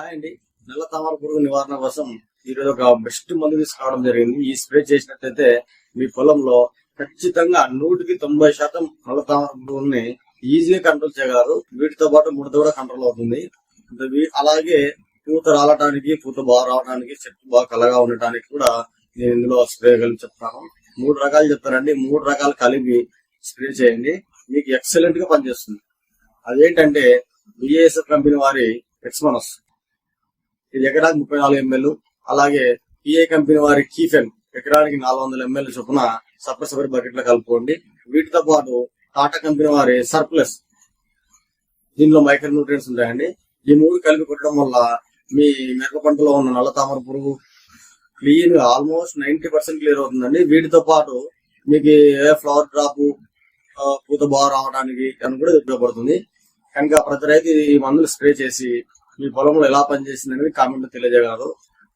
Hi అండి. నల్ల తామర పురుగు నివారణ కోసం ఈరోజు ఒక బెస్ట్ మందు తీసుకురావడం జరిగింది. ఈ స్ప్రే చేసినట్లయితే మీ పొలంలో ఖచ్చితంగా 100% నల్ల తామర పురుగుల్ని ఈజీగా కంట్రోల్ చేయగలరు. వీటితో పాటు ముడత కూడా కంట్రోల్ అవుతుంది. అలాగే పూత రాలటానికి, పూత బాగా రావడానికి, చెట్టు బాగా కలగా ఉండటానికి కూడా నేను ఇందులో స్ప్రే కలిపి చెప్తాను. 3 రకాలు చెప్తానండి. 3 రకాలు కలిపి స్ప్రే చేయండి, మీకు ఎక్సలెంట్ గా పనిచేస్తుంది. అదేంటంటే బిఏఎస్ఎఫ్ కంపెనీ వారి ఎక్స్మోనస్, ఇది ఎకరానికి 34 ml. అలాగే పిఏ కంపెనీ వారి కీఫెన్ ఎకరానికి 400 ml చొప్పున సపరేట్ బకెట్ లో కలుపుకోండి. వీటితో పాటు టాటా కంపెనీ వారి సర్ప్లస్, దీనిలో మైక్రో న్యూట్రియన్స్ ఉంటాయండి. ఈ 3 కలిపి కొట్టడం వల్ల మీ మిరప పంటలో ఉన్న నల్ల తామర పురుగు క్లీన్ గా ఆల్మోస్ట్ 90% క్లియర్ అవుతుందండి. వీటితో పాటు మీకు ఫ్లవర్ డ్రాప్, పూత బాగా రావడానికి అని కూడా ఉపయోగపడుతుంది. కనుక ప్రతి రైతు ఈ మందులు స్ప్రే చేసి మీ పొలంలో ఎలా పనిచేసింది అనేది కామెంట్ లో తెలియజేయగలరు.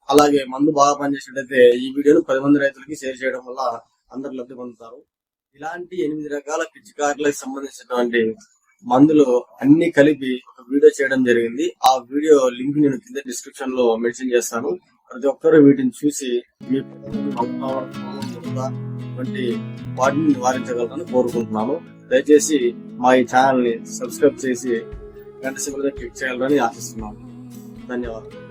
అలాగే మందు బాగా పనిచేసినట్టయితే ఈ వీడియోను 10 మంది రైతులకి షేర్ చేయడం వల్ల అందరు లబ్ధి పొందుతారు. ఇలాంటి 8 రకాల పిచికారులకు సంబంధించినటువంటి మందులు అన్ని కలిపి ఒక వీడియో చేయడం జరిగింది. ఆ వీడియో లింక్ నేను కింద డిస్క్రిప్షన్ లో మెన్షన్ చేస్తాను. ప్రతి ఒక్కరు వీటిని చూసి మీ వంటి వాటిని నివారించగలరని కోరుకుంటున్నాను. దయచేసి మా ఈ ఛానల్ ని సబ్స్క్రైబ్ చేసి గంట సింబల్ క్లిక్ చేయాలని ఆశిస్తున్నాను. ధన్యవాదాలు.